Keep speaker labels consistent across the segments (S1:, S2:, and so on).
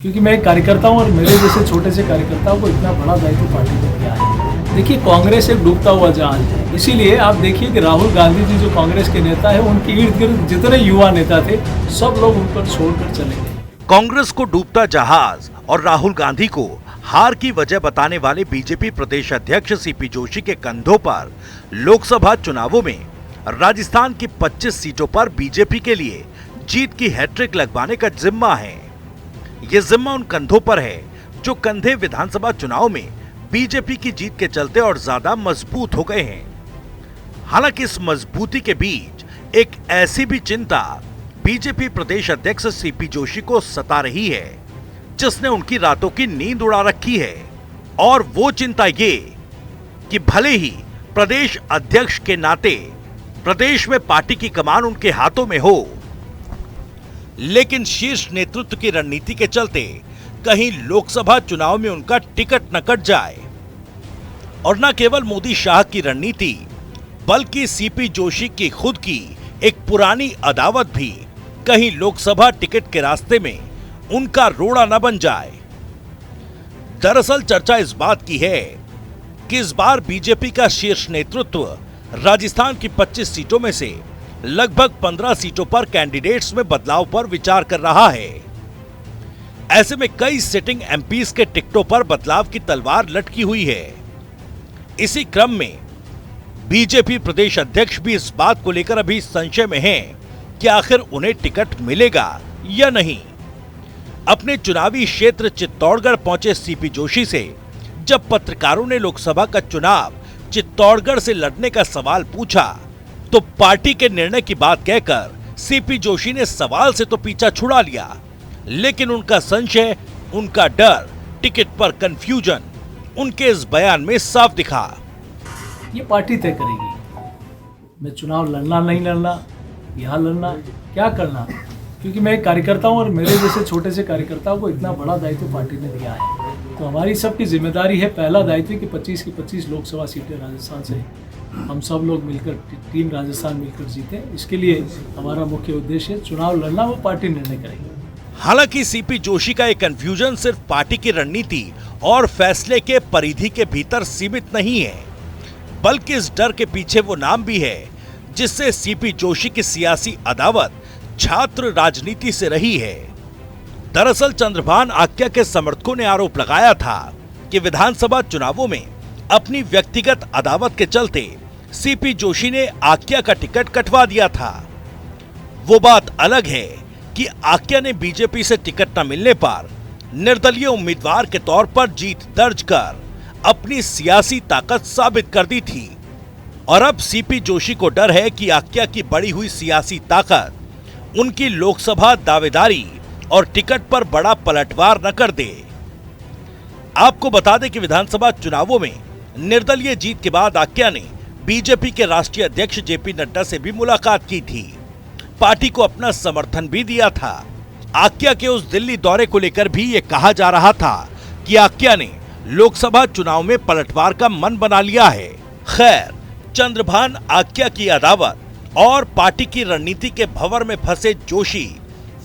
S1: क्योंकि मैं एक कार्यकर्ता हूं और मेरे जैसे छोटे से कार्यकर्ताओं को इतना बड़ा दायित्व पार्टी ने दिया है। देखिए, कांग्रेस एक डूबता हुआ जहाज है, इसीलिए आप देखिए कि राहुल गांधी जी जो कांग्रेस के नेता है, उनके इर्द गिर्द जितने युवा नेता थे सब लोग उन पर छोड़कर चले गए।
S2: कांग्रेस को डूबता जहाज और राहुल गांधी को हार की वजह बताने वाले बीजेपी प्रदेश अध्यक्ष सीपी जोशी के कंधों पर लोकसभा चुनावों में राजस्थान की 25 सीटों पर बीजेपी के लिए जीत की हैट्रिक लगवाने का जिम्मा है। ये जिम्मा उन कंधों पर है जो कंधे विधानसभा चुनाव में बीजेपी की जीत के चलते और ज्यादा मजबूत हो गए हैं। हालांकि इस मजबूती के बीच एक ऐसी भी चिंता बीजेपी प्रदेश अध्यक्ष सीपी जोशी को सता रही है जिसने उनकी रातों की नींद उड़ा रखी है, और वो चिंता ये कि भले ही प्रदेश अध्यक्ष के नाते प्रदेश में पार्टी की कमान उनके हाथों में हो, लेकिन शीर्ष नेतृत्व की रणनीति के चलते कहीं लोकसभा चुनाव में उनका टिकट न कट जाए। और न केवल मोदी शाह की रणनीति बल्कि सीपी जोशी की खुद की एक पुरानी अदावत भी कहीं लोकसभा टिकट के रास्ते में उनका रोड़ा न बन जाए। दरअसल चर्चा इस बात की है कि इस बार बीजेपी का शीर्ष नेतृत्व राजस्थान की 25 सीटों में से लगभग 15 सीटों पर कैंडिडेट्स में बदलाव पर विचार कर रहा है। ऐसे में कई सिटिंग एमपीज के टिकटों पर बदलाव की तलवार लटकी हुई है। इसी क्रम में बीजेपी प्रदेश अध्यक्ष भी इस बात को लेकर अभी संशय में हैं कि आखिर उन्हें टिकट मिलेगा या नहीं। अपने चुनावी क्षेत्र चित्तौड़गढ़ पहुंचे सीपी जोशी से जब पत्रकारों ने लोकसभा का चुनाव चित्तौड़गढ़ से लड़ने का सवाल पूछा तो पार्टी के निर्णय की बात कहकर सीपी जोशी ने सवाल से तो पीछा छुड़ा लिया, लेकिन उनका संशय, उनका डर, टिकट पर कंफ्यूजन उनके इस बयान में साफ दिखा।
S1: ये पार्टी तय करेगी, मैं चुनाव लड़ना नहीं लड़ना, यहाँ लड़ना, क्या करना, क्योंकि मैं एक कार्यकर्ता हूँ और मेरे जैसे छोटे से कार्यकर्ताओं को इतना बड़ा दायित्व पार्टी ने दिया है। तो हमारी सबकी जिम्मेदारी है, पहला दायित्व कि 25 की 25 लोकसभा सीटें राजस्थान से हम सब लोग मिलकर, टीम राजस्थान मिलकर जीते। इसके लिए हमारा मुख्य उद्देश्य है चुनाव लड़ना, वो पार्टी निर्णय करेगी।
S2: हालांकि सीपी जोशी का ये कंफ्यूजन सिर्फ पार्टी की रणनीति और फैसले के परिधि के भीतर सीमित नहीं है, बल्कि इस डर के पीछे वो नाम भी है जिससे सीपी जोशी की सियासी अदावत छात्र राजनीति से रही है। दरअसल चंद्रभान आक्या के समर्थकों ने आरोप लगाया था कि विधानसभा चुनावों में अपनी व्यक्तिगत अदावत के चलते सीपी जोशी ने आक्या का टिकट कटवा दिया था। वो बात अलग है कि आक्या ने बीजेपी से टिकट न मिलने पर निर्दलीय उम्मीदवार के तौर पर जीत दर्ज कर अपनी सियासी ताकत साबित कर दी थी, और अब सीपी जोशी को डर है कि आक्या की बढ़ी हुई सियासी ताकत उनकी लोकसभा दावेदारी और टिकट पर बड़ा पलटवार न कर दे। आपको बता दें कि विधानसभा चुनावों में निर्दलीय जीत के बाद आक्या ने बीजेपी के राष्ट्रीय अध्यक्ष जेपी नड्डा से भी मुलाकात की थी, पार्टी को अपना समर्थन भी दिया था। आक्या के उस दिल्ली दौरे को लेकर भी ये कहा जा रहा था कि आक्या ने लोकसभा चुनाव में पलटवार का मन बना लिया है। खैर, चंद्रभान आक्या की अदावत और पार्टी की रणनीति के भंवर में फंसे जोशी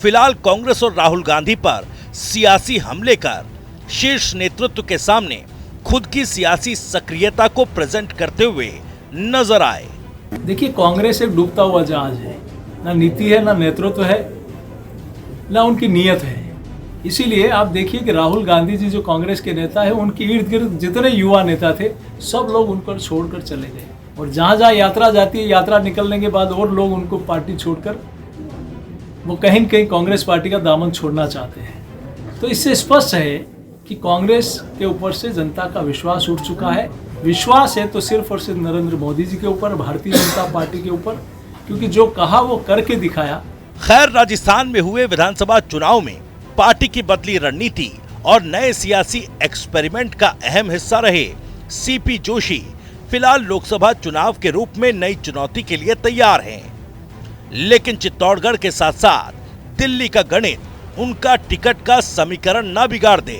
S2: फिलहाल कांग्रेस और राहुल गांधी पर सियासी हमले कर शीर्ष नेतृत्व के सामने खुद की सियासी सक्रियता को प्रेजेंट करते हुए नजर आए।
S1: देखिए, कांग्रेस एक डूबता हुआ जहाज है, ना नीति है, ना नेतृत्व है, ना उनकी नीयत है। इसीलिए आप देखिए कि राहुल गांधी जी जो कांग्रेस के नेता है, उनके इर्द गिर्द जितने युवा नेता थे सब लोग उन पर छोड़कर चले गए, और जहाँ जहाँ यात्रा जाती है, यात्रा निकलने के बाद और लोग उनको पार्टी छोड़कर वो कहीं न कहीं कांग्रेस पार्टी का दामन छोड़ना चाहते हैं। तो इससे स्पष्ट है कि कांग्रेस के ऊपर से जनता का विश्वास उठ चुका है। विश्वास है तो सिर्फ और सिर्फ नरेंद्र मोदी जी के ऊपर, भारतीय जनता पार्टी के ऊपर, क्योंकि जो कहा वो करके दिखाया।
S2: खैर, राजस्थान में हुए विधानसभा चुनाव में पार्टी की बदली रणनीति और नए सियासी एक्सपेरिमेंट का अहम हिस्सा रहे सीपी जोशी फिलहाल लोकसभा चुनाव के रूप में नई चुनौती के लिए तैयार हैं। लेकिन चित्तौड़गढ़ के साथ साथ दिल्ली का गणित उनका टिकट का समीकरण न बिगाड़ दे।